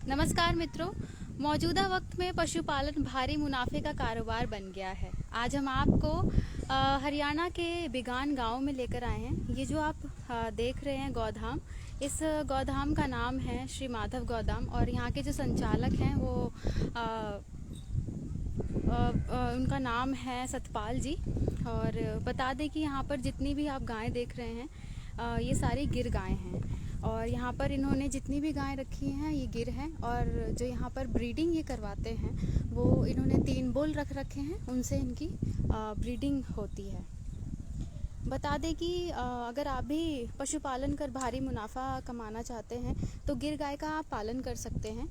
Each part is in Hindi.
नमस्कार मित्रों। मौजूदा वक्त में पशुपालन भारी मुनाफे का कारोबार बन गया है। आज हम आपको हरियाणा के बिगान गांव में लेकर आए हैं। ये जो आप देख रहे हैं गौधाम, इस गौधाम का नाम है श्री माधव गौधाम और यहाँ के जो संचालक हैं वो उनका नाम है सतपाल जी। और बता दें कि यहाँ पर जितनी भी आप गायें देख रहे हैं ये सारी गिर गायें हैं और यहाँ पर इन्होंने जितनी भी गायें रखी हैं ये गिर हैं। और जो यहाँ पर ब्रीडिंग ये करवाते हैं वो इन्होंने 3 बुल रख रखे हैं, उनसे इनकी ब्रीडिंग होती है। बता दें कि अगर आप भी पशुपालन कर भारी मुनाफा कमाना चाहते हैं तो गिर गाय का आप पालन कर सकते हैं।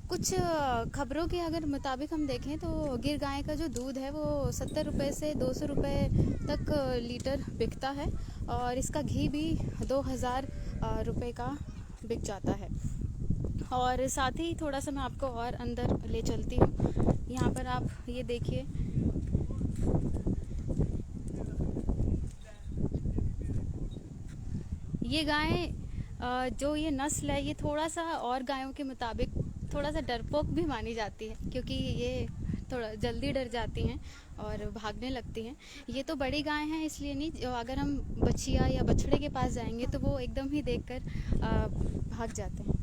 कुछ खबरों के अगर मुताबिक हम देखें तो गिर गाय का जो दूध है वो 70 रुपये से 200 रुपये तक लीटर बिकता है और इसका घी भी 2000 रुपये का बिक जाता है। और साथ ही थोड़ा सा मैं आपको और अंदर ले चलती हूँ। यहाँ पर आप ये देखिए, ये गायें जो ये नस्ल है ये थोड़ा सा और गायों के मुताबिक थोड़ा सा डरपोक भी मानी जाती है, क्योंकि ये थोड़ा जल्दी डर जाती हैं और भागने लगती हैं। ये तो बड़ी गाय हैं इसलिए नहीं, जो अगर हम बछिया या बछड़े के पास जाएंगे तो वो एकदम ही देखकर भाग जाते हैं।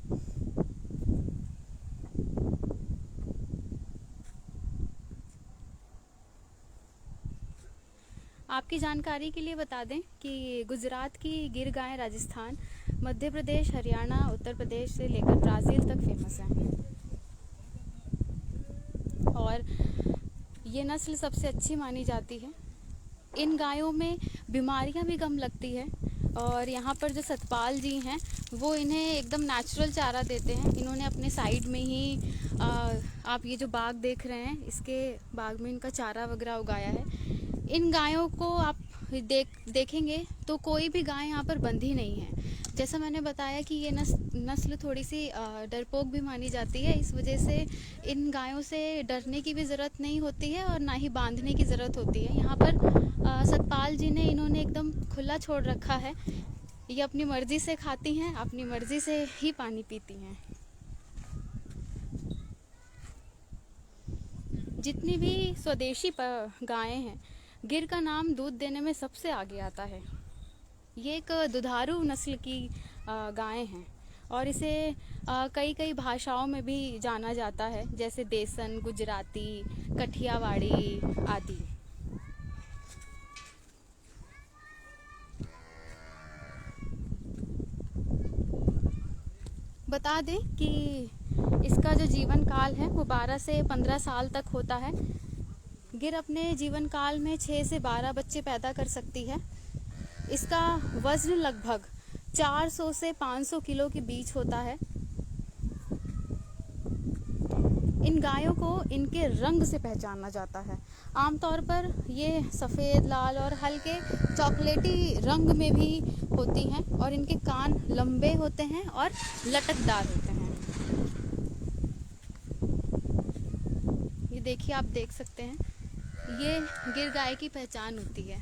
आपकी जानकारी के लिए बता दें कि गुजरात की गिर गायें राजस्थान, मध्य प्रदेश, हरियाणा, उत्तर प्रदेश से लेकर ब्राज़ील तक फेमस हैं और ये नस्ल सबसे अच्छी मानी जाती है। इन गायों में बीमारियां भी कम लगती है और यहाँ पर जो सतपाल जी हैं वो इन्हें एकदम नेचुरल चारा देते हैं। इन्होंने अपने साइड में ही आप ये जो बाग देख रहे हैं, इसके बाग में इनका चारा वगैरह उगाया है। इन गायों को आप देखेंगे तो कोई भी गाय यहाँ पर बंधी नहीं है। जैसा मैंने बताया कि ये नस्ल थोड़ी सी डरपोक भी मानी जाती है, इस वजह से इन गायों से डरने की भी ज़रूरत नहीं होती है और ना ही बांधने की ज़रूरत होती है। यहाँ पर सतपाल जी ने इन्होंने एकदम खुला छोड़ रखा है। ये अपनी मर्ज़ी से खाती हैं, अपनी मर्ज़ी से ही पानी पीती हैं। जितनी भी स्वदेशी गायें हैं, गिर का नाम दूध देने में सबसे आगे आता है। ये एक दुधारू नस्ल की गायें हैं और इसे कई कई भाषाओं में भी जाना जाता है, जैसे देसन, गुजराती, कठियावाड़ी आदि। बता दें कि इसका जो जीवन काल है वो 12 से 15 साल तक होता है। गिर अपने जीवन काल में 6 से 12 बच्चे पैदा कर सकती है। इसका वज़न लगभग 400 से 500 किलो के बीच होता है। इन गायों को इनके रंग से पहचाना जाता है। आमतौर पर ये सफ़ेद, लाल और हल्के चॉकलेटी रंग में भी होती हैं और इनके कान लंबे होते हैं और लटकदार होते हैं। ये देखिए, आप देख सकते हैं, ये गिर गाय की पहचान होती है।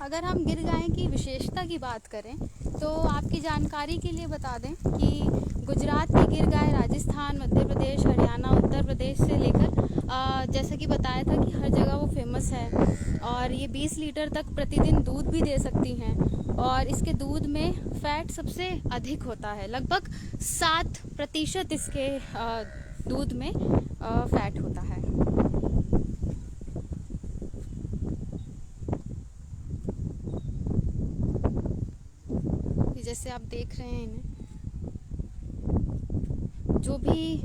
अगर हम गिर गाय की विशेषता की बात करें तो आपकी जानकारी के लिए बता दें कि गुजरात की गिर गाय राजस्थान, मध्य प्रदेश, हरियाणा, उत्तर प्रदेश से लेकर जैसा कि बताया था कि हर जगह वो फेमस है और ये 20 लीटर तक प्रतिदिन दूध भी दे सकती हैं और इसके दूध में फैट सबसे अधिक होता है। लगभग 7% इसके दूध में फैट होता है। जैसे आप देख रहे हैं इन्हें, जो भी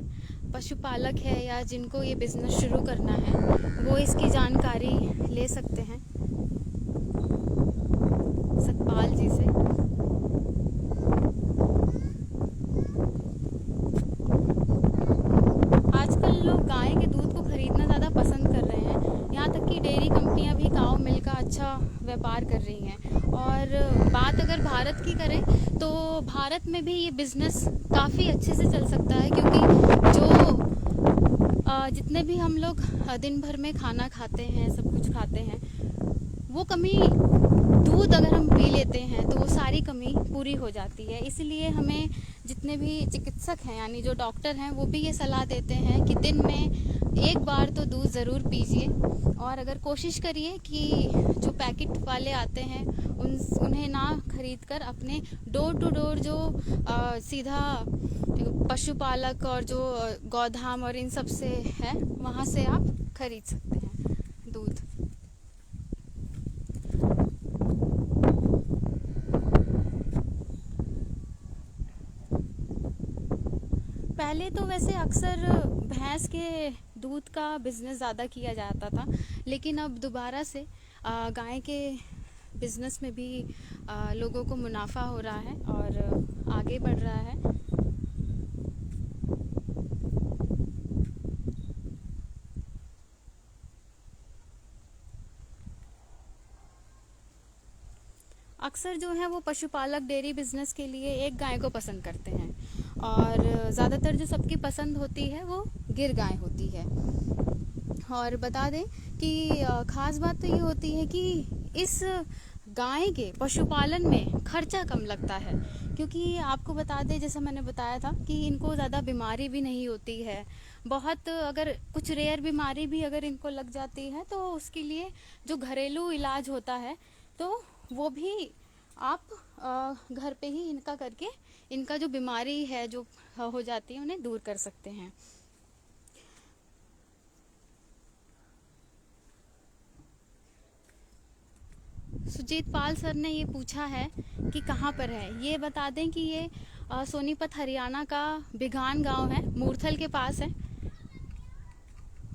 पशुपालक है या जिनको ये बिज़नेस शुरू करना है वो इसकी जानकारी ले सकते हैं सतपाल जी से। आजकल लोग गाय के दूध को खरीदना ज़्यादा पसंद कर रहे हैं। यहाँ तक कि डेयरी कंपनियाँ भी काऊ मिल्क का अच्छा व्यापार कर रही हैं। और बात अगर भारत की करें तो भारत में भी ये बिज़नेस काफ़ी अच्छे से चल सकता है, क्योंकि जो जितने भी हम लोग दिन भर में खाना खाते हैं, सब कुछ खाते हैं, वो कमी दूध अगर हम पी लेते हैं तो वो सारी कमी पूरी हो जाती है। इसलिए हमें जितने भी चिकित्सक हैं यानी जो डॉक्टर हैं वो भी ये सलाह देते हैं कि दिन में एक बार तो दूध ज़रूर पीजिए, और अगर कोशिश करिए कि जो पैकेट वाले आते हैं उन्हें ना खरीद कर अपने डोर टू डोर जो सीधा पशुपालक और जो गौधाम और इन सब से है वहाँ से आप खरीद सकते हैं दूध। पहले तो वैसे अक्सर भैंस के दूध का बिजनेस ज़्यादा किया जाता था, लेकिन अब दोबारा से गाय के बिजनेस में भी लोगों को मुनाफा हो रहा है और आगे बढ़ रहा है। अक्सर जो है वो पशुपालक डेयरी बिजनेस के लिए एक गाय को पसंद करते हैं, और ज़्यादातर जो सबकी पसंद होती है वो गिर गाय होती है। और बता दें कि ख़ास बात तो ये होती है कि इस गाय के पशुपालन में खर्चा कम लगता है, क्योंकि आपको बता दें जैसा मैंने बताया था कि इनको ज़्यादा बीमारी भी नहीं होती है। बहुत अगर कुछ रेयर बीमारी भी अगर इनको लग जाती है तो उसके लिए जो घरेलू इलाज होता है तो वो भी आप घर पे ही इनका करके इनका जो बीमारी है जो हो जाती है उन्हें दूर कर सकते हैं। सुजीत पाल सर ने ये पूछा है कि कहाँ पर है। ये बता दें कि ये सोनीपत हरियाणा का बिघान गांव है, मूर्थल के पास है,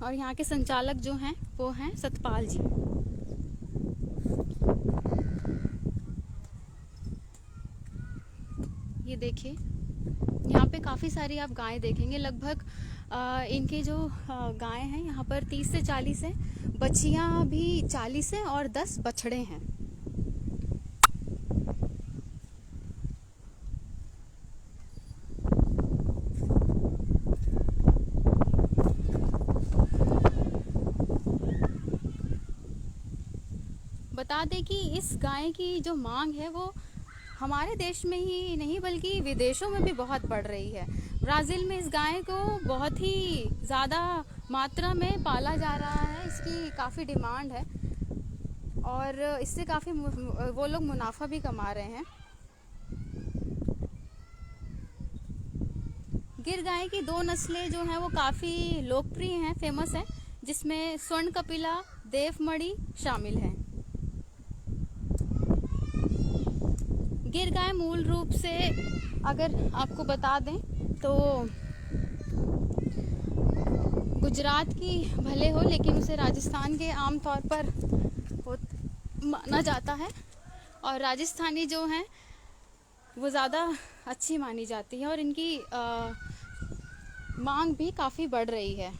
और यहाँ के संचालक जो हैं वो हैं सतपाल जी। ये देखिए यहाँ पे काफ़ी सारी आप गायें देखेंगे, लगभग इनके जो गायें हैं यहाँ पर 30 से 40 है, बछियाँ भी 40 है और 10 बछड़े हैं। बता दें कि इस गाय की जो मांग है वो हमारे देश में ही नहीं बल्कि विदेशों में भी बहुत बढ़ रही है। ब्राज़ील में इस गाय को बहुत ही ज़्यादा मात्रा में पाला जा रहा है, इसकी काफ़ी डिमांड है और इससे काफ़ी वो लोग मुनाफा भी कमा रहे हैं। गिर गाय की 2 नस्लें जो हैं वो काफ़ी लोकप्रिय हैं, फेमस हैं, जिसमें स्वर्ण कपिला, देवमणि शामिल हैं। गिर गाय मूल रूप से अगर आपको बता दें तो गुजरात की भले हो लेकिन उसे राजस्थान के आम तौर पर माना जाता है, और राजस्थानी जो हैं वो ज़्यादा अच्छी मानी जाती है और इनकी मांग भी काफ़ी बढ़ रही है।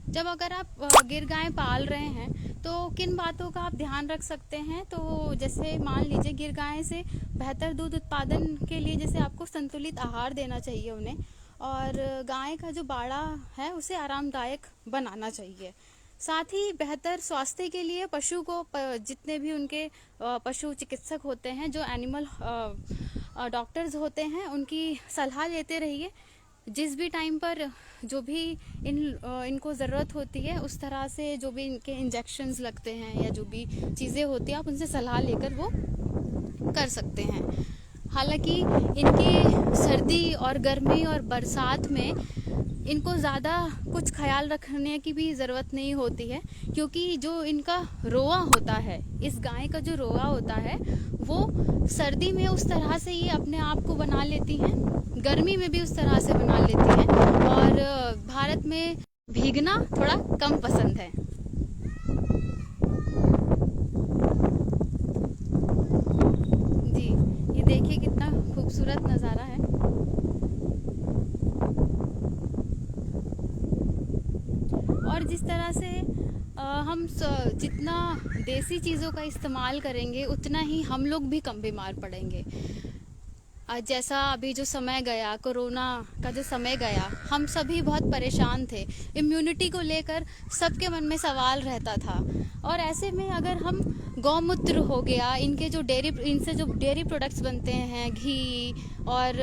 जब अगर आप गिर गाय पाल रहे हैं तो किन बातों का आप ध्यान रख सकते हैं, तो जैसे मान लीजिए गिर गाय से बेहतर दूध उत्पादन के लिए जैसे आपको संतुलित आहार देना चाहिए उन्हें, और गाय का जो बाड़ा है उसे आरामदायक बनाना चाहिए। साथ ही बेहतर स्वास्थ्य के लिए पशु को जितने भी उनके पशु चिकित्सक होते हैं, जो एनिमल डॉक्टर्स होते हैं, उनकी सलाह लेते रहिए। जिस भी टाइम पर जो भी इनको ज़रूरत होती है उस तरह से जो भी इनके इंजेक्शंस लगते हैं या जो भी चीज़ें होती हैं आप उनसे सलाह लेकर वो कर सकते हैं। हालांकि इनकी सर्दी और गर्मी और बरसात में इनको ज़्यादा कुछ ख्याल रखने की भी ज़रूरत नहीं होती है, क्योंकि जो इनका रोआ होता है, इस गाय का जो रोआ होता है वो सर्दी में उस तरह से ये अपने आप को बना लेती हैं, गर्मी में भी उस तरह से बना लेती हैं, और भारत में भीगना थोड़ा कम पसंद है। जी, ये देखिए कितना खूबसूरत नज़ारा है। और जिस तरह से हम जितना देसी चीज़ों का इस्तेमाल करेंगे उतना ही हम लोग भी कम बीमार पड़ेंगे। जैसा अभी जो समय गया, कोरोना का जो समय गया, हम सभी बहुत परेशान थे। इम्यूनिटी को लेकर सबके मन में सवाल रहता था। और ऐसे में अगर हम गौमूत्र हो गया, इनसे जो डेयरी प्रोडक्ट्स बनते हैं, घी और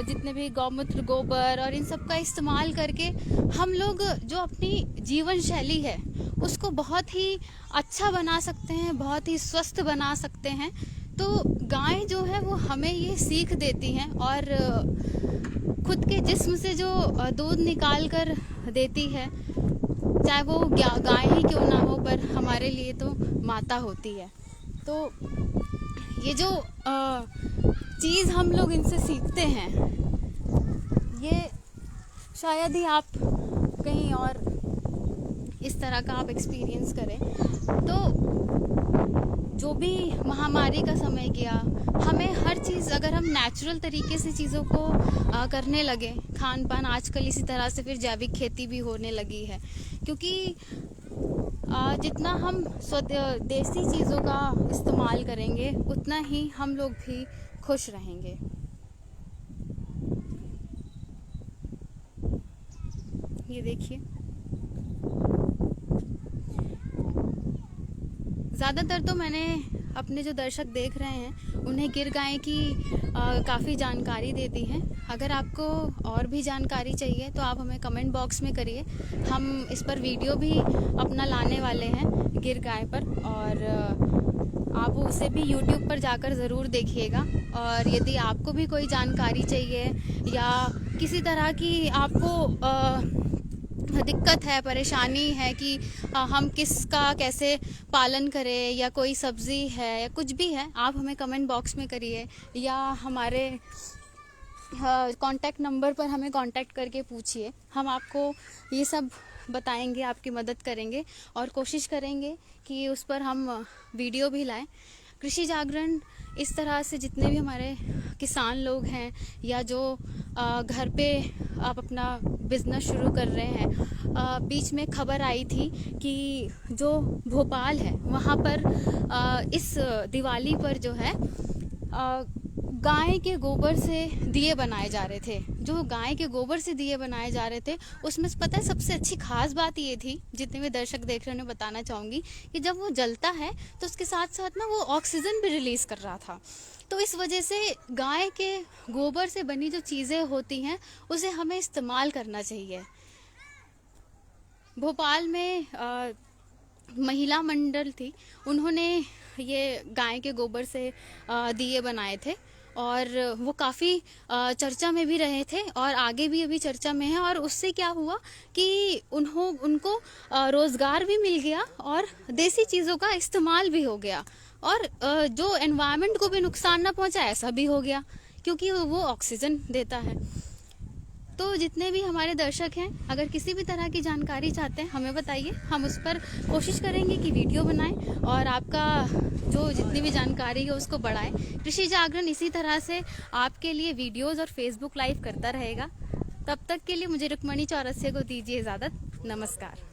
जितने भी गौमूत्र, गोबर और इन सब का इस्तेमाल करके हम लोग जो अपनी जीवन शैली है उसको बहुत ही अच्छा बना सकते हैं, बहुत ही स्वस्थ बना सकते हैं। तो गाय जो है वो हमें ये सीख देती हैं और खुद के जिस्म से जो दूध निकाल कर देती है, चाहे वो गाय ही क्यों ना हो, पर हमारे लिए तो माता होती है। तो ये जो चीज़ हम लोग इनसे सीखते हैं, ये शायद ही आप कहीं और इस तरह का आप एक्सपीरियंस करें। तो जो भी महामारी का समय गया, हमें हर चीज़ अगर हम नेचुरल तरीके से चीज़ों को करने लगे, खान पान आजकल इसी तरह से फिर जैविक खेती भी होने लगी है, क्योंकि जितना हम देसी चीज़ों का इस्तेमाल करेंगे उतना ही हम लोग भी खुश रहेंगे। ये देखिए, ज़्यादातर तो मैंने अपने जो दर्शक देख रहे हैं उन्हें गिर गाय की काफ़ी जानकारी दे दी है। अगर आपको और भी जानकारी चाहिए तो आप हमें कमेंट बॉक्स में करिए, हम इस पर वीडियो भी अपना लाने वाले हैं गिर गाय पर, और आप उसे भी YouTube पर जाकर ज़रूर देखिएगा। और यदि आपको भी कोई जानकारी चाहिए या किसी तरह की आपको दिक्कत है, परेशानी है कि हम किसका कैसे पालन करें, या कोई सब्ज़ी है या कुछ भी है, आप हमें कमेंट बॉक्स में करिए या हमारे कांटेक्ट नंबर पर हमें कांटेक्ट करके पूछिए। हम आपको ये सब बताएंगे, आपकी मदद करेंगे और कोशिश करेंगे कि उस पर हम वीडियो भी लाएं। कृषि जागरण इस तरह से जितने भी हमारे किसान लोग हैं या जो घर पे आप अपना बिजनेस शुरू कर रहे हैं, बीच में खबर आई थी कि जो भोपाल है वहाँ पर इस दिवाली पर जो है गाय के गोबर से दिए बनाए जा रहे थे। जो गाय के गोबर से दिए बनाए जा रहे थे उसमें पता है सबसे अच्छी खास बात ये थी, जितने भी दर्शक देख रहे हैं उन्हें बताना चाहूँगी कि जब वो जलता है तो उसके साथ साथ ना वो ऑक्सीजन भी रिलीज़ कर रहा था। तो इस वजह से गाय के गोबर से बनी जो चीज़ें होती हैं उसे हमें इस्तेमाल करना चाहिए। भोपाल में महिला मंडल थी, उन्होंने ये गाय के गोबर से दिए बनाए थे और वो काफ़ी चर्चा में भी रहे थे और आगे भी अभी चर्चा में है। और उससे क्या हुआ कि उनको रोज़गार भी मिल गया और देसी चीज़ों का इस्तेमाल भी हो गया और जो एनवायरनमेंट को भी नुकसान ना पहुंचा, ऐसा भी हो गया क्योंकि वो ऑक्सीजन देता है। तो जितने भी हमारे दर्शक हैं, अगर किसी भी तरह की जानकारी चाहते हैं हमें बताइए, हम उस पर कोशिश करेंगे कि वीडियो बनाएं और आपका जो जितनी भी जानकारी है उसको बढ़ाएं। कृषि जागरण इसी तरह से आपके लिए वीडियोस और फेसबुक लाइव करता रहेगा। तब तक के लिए मुझे रुक्मणी चौरसिया को दीजिए इजाज़त। नमस्कार।